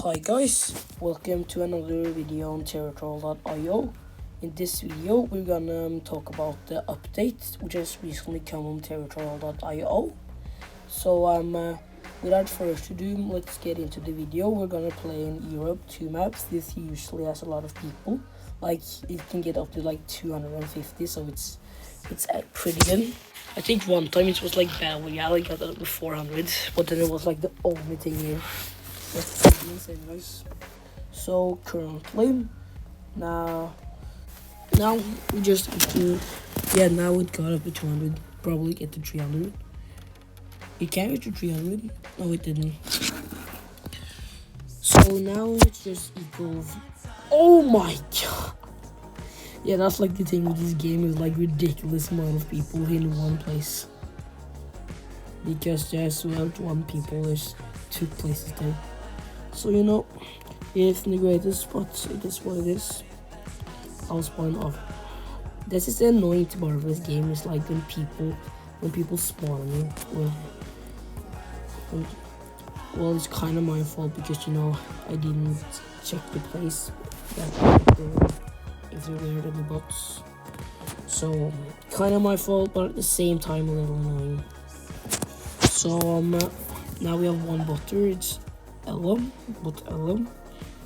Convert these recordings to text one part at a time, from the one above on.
Hi guys, welcome to another video on Territorial.io. In this video we're gonna talk about the update which has recently come on Territorial.io. So without further ado, let's get into the video. We're gonna play in Europe 2 maps. This usually has a lot of people, like it can get up to like 250, so it's pretty good. I think one time it was like Battle Royale, I got up to 400, but then it was like the only thing here. That's pretty insane, guys. So currently, now we just have to, now it got up to 200, probably get to 300. It can get to 300, no it didn't. So now it's just equals, oh my god. Yeah, that's like the thing with this game, is like ridiculous amount of people in one place. Because there's one people, there's 2 places there. So if in the greatest spots, it is what it is. I'll spawn off. This is the annoying part of this game, is like when people spawn on you. Well, it's kind of my fault because I didn't check the place that if there were any bots. So kind of my fault, but at the same time a little annoying. So now we have one botter. It's Ellum.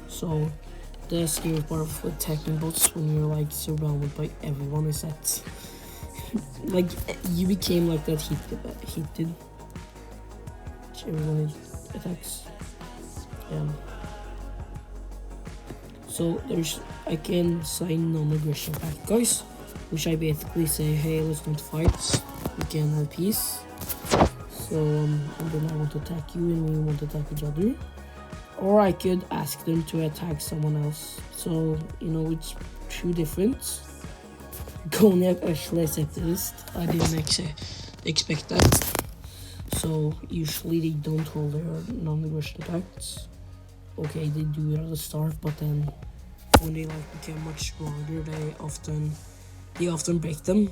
So the scary part of attacking bots when you're like surrounded by everyone is that like you became like that heated. Everyone attacks. Yeah. So I can sign non-aggression pact, guys, which I basically say, hey, let's not fight. We can have peace. So and then I want to attack you and we want to attack each other. Or I could ask them to attack someone else. So it's 2 different. Goniak actually accepted this. I didn't actually expect that. So usually they don't hold their non-aggression pacts. Okay, they do it at the start, but then when they become much stronger, they often break them.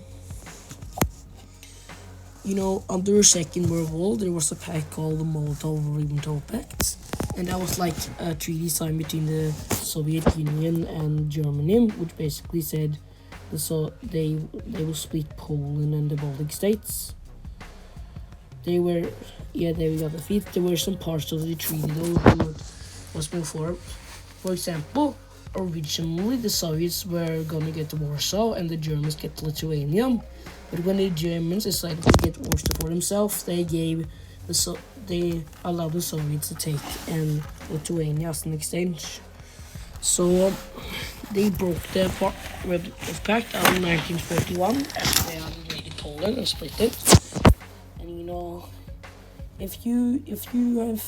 Under the Second World War, there was a pact called the Molotov-Ribbentrop Pact, and that was like a treaty signed between the Soviet Union and Germany, which basically said they will split Poland and the Baltic states. They got the feet. There were some parts of the treaty though that was before. For example, originally the Soviets were gonna get Warsaw and the Germans get Lithuania. But when the Germans decided to get Warsaw for themselves, they allowed the Soviets to take Lithuania as an exchange. So they broke the pact out in 1941 after they had invaded Poland and split it. And if you have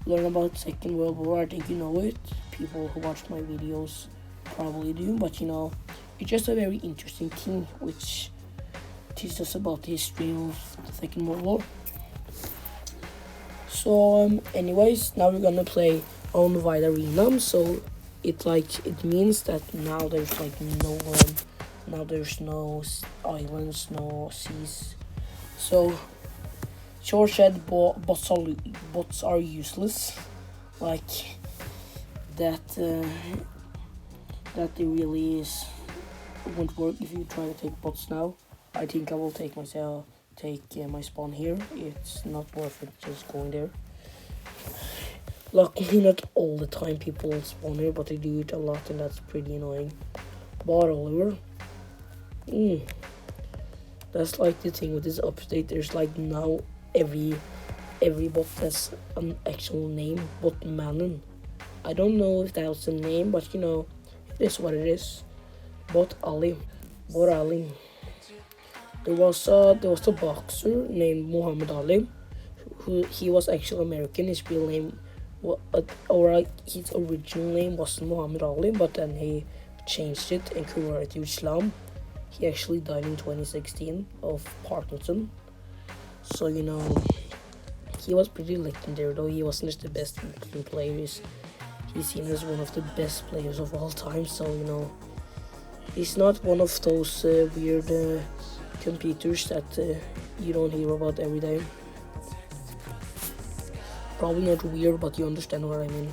learned about Second World War, I think you know it. People who watch my videos probably do, but it's just a very interesting thing which teaches us about the history of the Second World War. So anyways, now we're gonna play on Wide Arena. So it means that now there's no islands, no seas. So George said bots are useless, like that it really won't work if you try to take bots now. I think I will take my spawn here. It's not worth it just going there. Luckily not all the time people spawn here, but they do it a lot and that's pretty annoying. Bot Oliver. That's like the thing with this update. There's like now every bot has an actual name. Bot Manon. I don't know if that's a name, but it is what it is. Bot Ali. Bot Ali. There was a boxer named Muhammad Ali. He was actually American. His real name, his original name wasn't Muhammad Ali, but then he changed it and converted to Islam. He actually died in 2016 of Parkinson. So he was pretty legendary, though he wasn't just the best player. He's seen as one of the best players of all time. So he's not one of those weird computers that you don't hear about every day. Probably not weird, but you understand what I mean.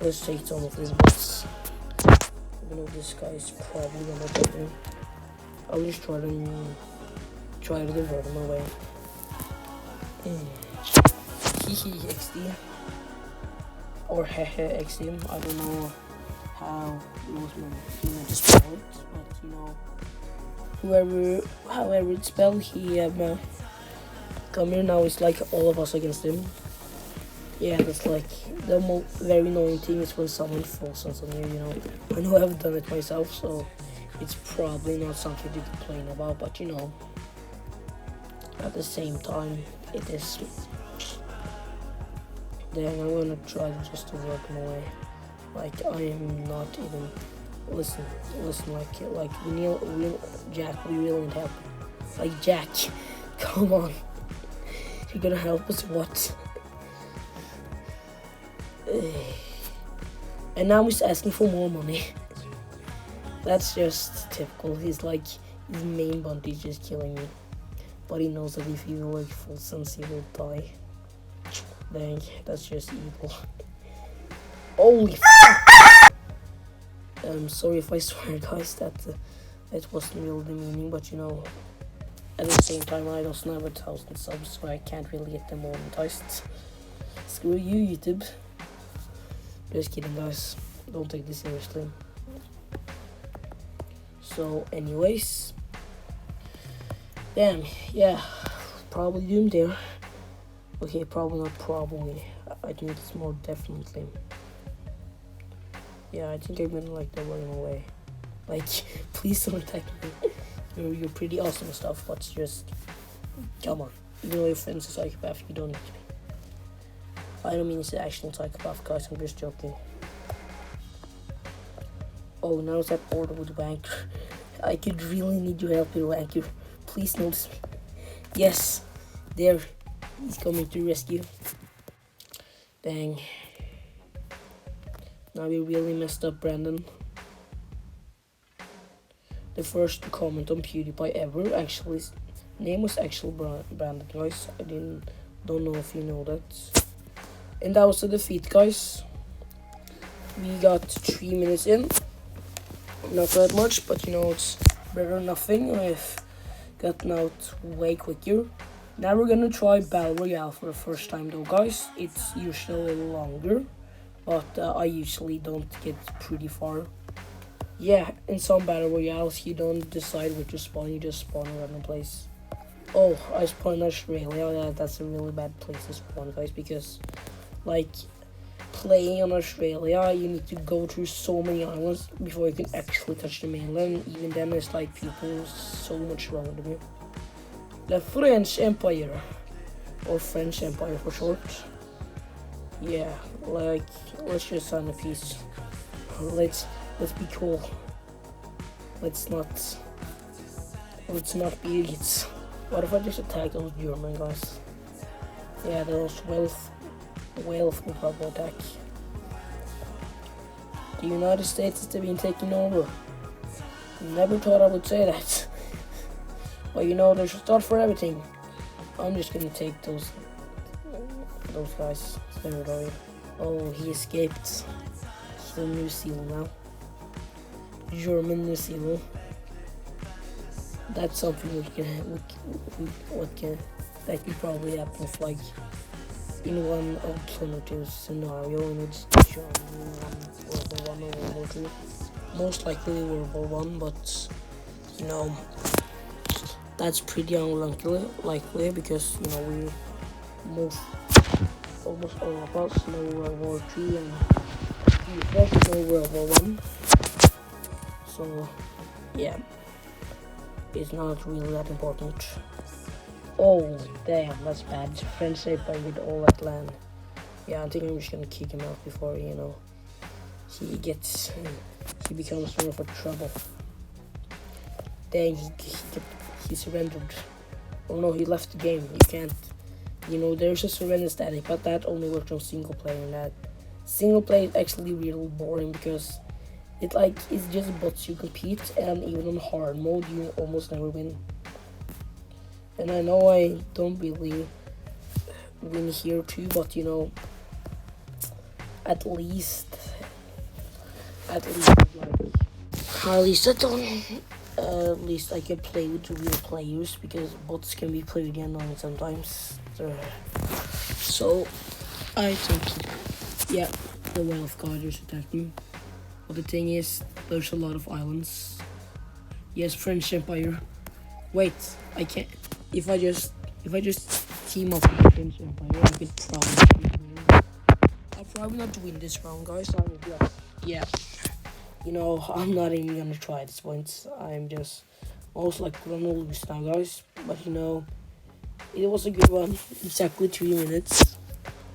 Let's take some of his bots. Even though this guy is probably gonna get me. I'll just try to divert him away. Hehe XD. Or hehe XD. I don't know how it was meant to spell it, but you know, however it's spelled, he come here now. It's like all of us against him. Yeah, that's like the very annoying thing is when someone falls on something. You know, I know I've done it myself, so it's probably not something to complain about. But you know, at the same time, it is. Then I'm gonna try just to work my way. Like I am not even listen. Like Jack, we really need help. Like Jack, come on, you're gonna help us what? And now he's asking for more money. That's just typical. He's like his main bounty is just killing me, but he knows that if he will like full sense, he will die. Dang, that's just evil. Holy fuck! I'm sorry if I swear, guys, that wasn't really the meaning, but you know, at the same time, I don't have 1,000 subs, so I can't really get them monetized. Screw you, YouTube. Just kidding, guys. Don't take this seriously. So, anyways, damn, yeah, probably doomed there. Okay, probably not probably. I think it's more definitely. Yeah, I think I'm gonna like the running away. Like, please don't attack me. You're pretty awesome and stuff, but just come on. Even though your friend's a psychopath, you don't need to be. I don't mean it's an actual psychopath, guys. I'm just joking. Oh, now it's that border with Wanker. I could really need your help here, Wanker. Please notice me. Yes, there. He's coming to rescue. Dang. Now we really messed up Brandon. The first to comment on PewDiePie ever. Actually, his name was actual Brandon, guys. Don't know if you know that. And that was a defeat, guys. We got 3 minutes in. Not that much, but you know, it's better than nothing. I've gotten out way quicker. Now we're gonna try Battle Royale for the first time though, guys. It's usually a little longer, but I usually don't get pretty far. Yeah, in some Battle Royales, you don't decide where to spawn, you just spawn in a random place. Oh, I spawned in Australia. Yeah, that's a really bad place to spawn, guys, because, like, playing on Australia, you need to go through so many islands before you can actually touch the mainland. Even then, it's like people so much wrong with you. The French Empire, or French Empire for short. Yeah, like, let's just sign a peace. Let's be cool. Let's not be idiots. What if I just attack those German guys? Yeah, those Welsh will probably attack. The United States is being taken over. Never thought I would say that. But you know, there's a start for everything. I'm just gonna take those guys. Oh, he escaped. He's in New Zealand now. German New Zealand. That's something that could probably happen if, like, in one alternative scenario, in which Germany won World War I or World War II. Most likely World War I, but you know, that's pretty unlikely because, you know, almost all of us know World War II and few of us know World War I. So yeah, it's not really that important. Oh damn, that's bad. French Empire with all that land. Yeah, I think I'm just gonna kick him out before, you know, he becomes more of a trouble. Dang, he surrendered. Oh no, he left the game. You can't, you know, there's a surrender static, but that only works on single player, and that single player is actually really boring because it's just bots you compete, and even on hard mode you almost never win. And I know I don't really win here too, but you know, at least, at least like, at least I don't. At least I can play with real players because bots can be pretty annoying sometimes. So I think, yeah, the Wealth Guarders attacked me. But the thing is, there's a lot of islands. Yes, French Empire. Wait, I can't. If I just team up with the French Empire, I could probably win. I'll probably not win this round, guys. I will be like, yeah. You know, I'm not even gonna try at this point. I'm just most likely gonna lose now, guys. But you know, it was a good one. Exactly 3 minutes.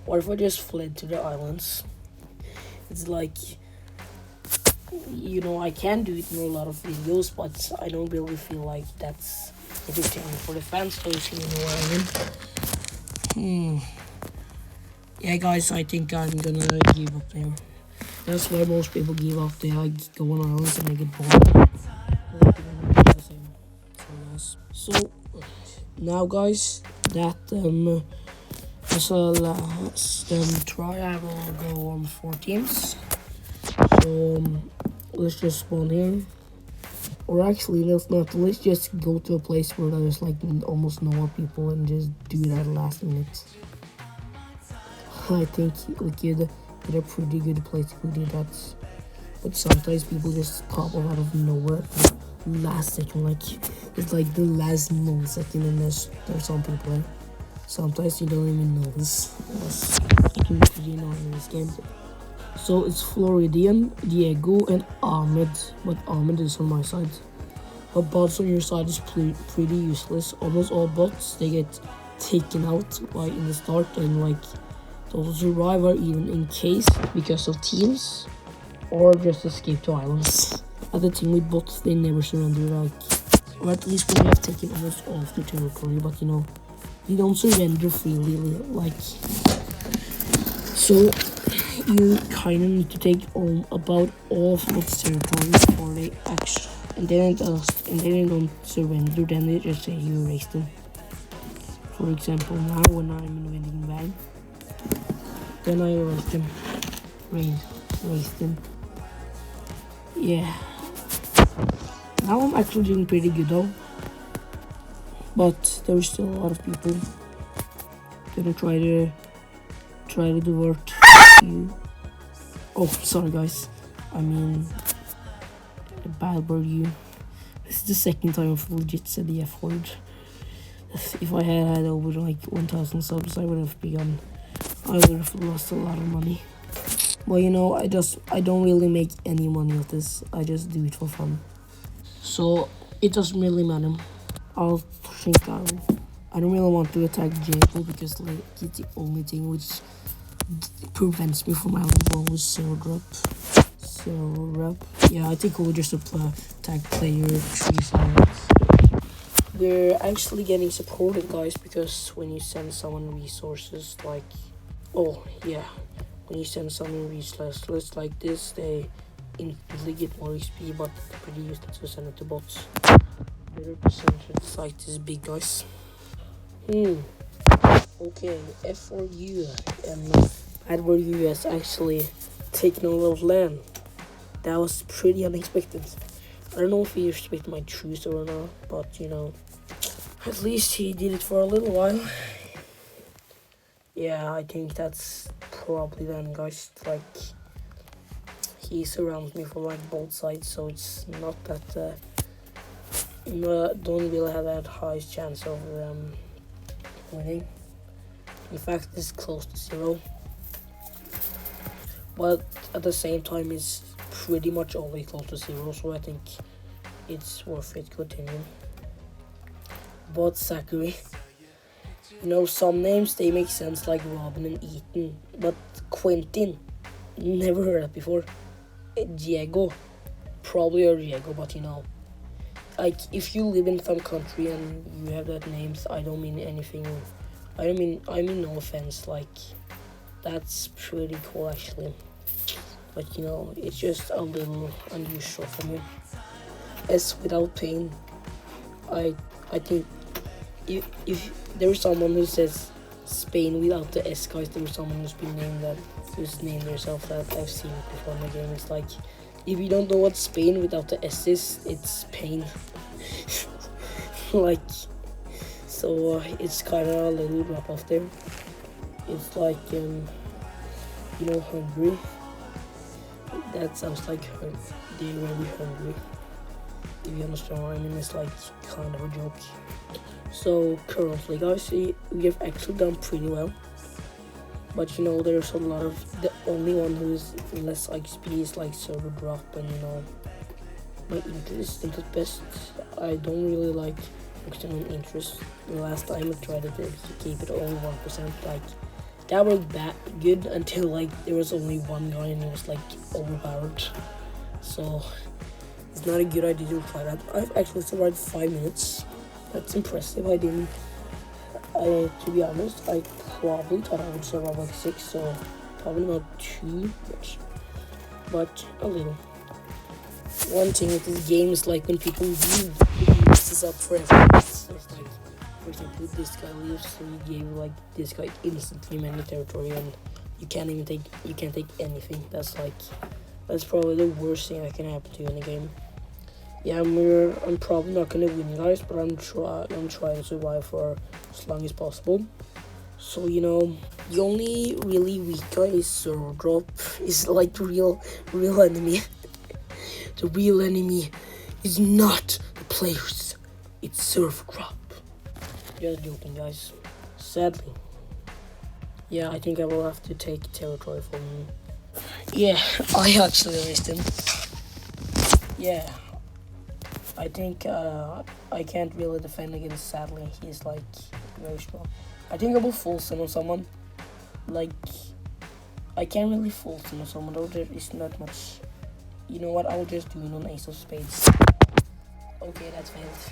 What if I just fled to the islands? It's like, you know, I can do it in a lot of videos, but I don't really feel like that's entertaining for the fans. So you know what I mean? Yeah, guys, I think I'm gonna give up there. That's why most people give up. They like go on islands and they get bored. So now, guys, that was a last try. I will go on 4 teams. So let's just spawn here. Or actually, let's not. Let's just go to a place where there's like almost no more people and just do that last minute. I think we could get a pretty good place to do that. But sometimes people just pop up out of nowhere last second, like it's like the last millisecond, and there's some people there. Sometimes you don't even notice. It can be pretty annoying in this game. So it's Floridian, Diego, and Ahmed, but Ahmed is on my side. But bots on your side is pretty useless. Almost all bots, they get taken out right in the start, and like those survive are even in case because of teams or just escape to islands. At the team with bots, they never surrender, like, or at least we have taken almost all of the territory, but you know, you don't surrender freely, like, so you kind of need to take about all of its territory before they actually, and then they don't surrender, then they just say you erase them. For example, now when I'm invading Van, then I erase them, erase them. Yeah. Now I'm actually doing pretty good though, but there's still a lot of people gonna try to divert you. Oh, sorry guys. I mean, a bad word you. This is the second time I've legit said the F word. If I had over like 1,000 subs, I would have lost a lot of money. But you know, I don't really make any money of this. I just do it for fun. So it doesn't really matter. I'll think I don't really want to attack Jacob because like it's the only thing which prevents me from having one with zero drop. Yeah, I think we'll just attack player 3 silence. We're actually getting supported, guys, because when you send someone resources like, oh yeah, when you send someone resources like this, they instantly get more XP, but it's pretty useless to send it to bots. Better percentage like this big, guys. Okay, F for U, and Edward U has actually taken a lot of land. That was pretty unexpected. I don't know if he respected my truth or not, but you know, at least he did it for a little while. Yeah, I think that's probably then, guys. Like, he surrounds me from like both sides, so it's not that don't really have that high chance of winning. In fact, it's close to 0. But at the same time, it's pretty much always close to 0, so I think it's worth it continuing. But Zachary, you know, some names they make sense, like Robin and Ethan, but Quentin, never heard that before. Diego, probably a Diego, but you know, like if you live in some country and you have that names, I don't mean anything. I mean no offense, like that's pretty cool actually. But you know, it's just a little unusual for me. S without pain. I think if there is someone who says Spain without the S, guys, there is someone who's been named that. just name yourself that. I've seen it before in the game. It's like, if you don't know what Spain without the S's, it's Spain. Like, so it's kind of a little drop off there. It's like, you know, Hungary. That sounds like they're really hungry. If you understand what I mean, it's like kind of a joke. So currently, guys, we have actually done pretty well. But you know, there's a lot of, the only one who is less XP is like server drop, and you know, my interest isn't best. I don't really like external interest. The last time I tried it, to keep it only 1%. Like, that was that good until like there was only one guy and it was like overpowered. So it's not a good idea to try that. I've actually survived 5 minutes. That's impressive. To be honest, I probably thought I would survive like 6, so probably not too much, but a little. One thing with this game is like when people leave, it messes up for everyone. It's like, for example, this guy leaves, so you gave like this guy instantly many territory, and you can't take anything. That's probably the worst thing that can happen to you in the game. Yeah, I'm probably not gonna win, guys, but I'm trying to survive for as long as possible. So you know, the only really weak guy is server drop. Is like the real enemy. The real enemy is not the players, it's server drop. Just joking, guys. Sadly. Yeah, I think I will have to take territory from him. Yeah, I actually erased him. Yeah. I think I can't really defend against Sadly. He's like very strong. I think I will full send on someone. Like, I can't really full send on someone though. There is not much. You know what? I will just do it on Ace of Spades. Okay, that's failed.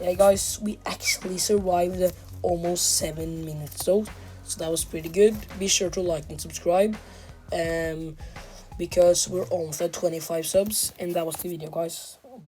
Yeah, guys, we actually survived almost 7 minutes though, so that was pretty good. Be sure to like and subscribe, because we're almost at 25 subs, and that was the video, guys.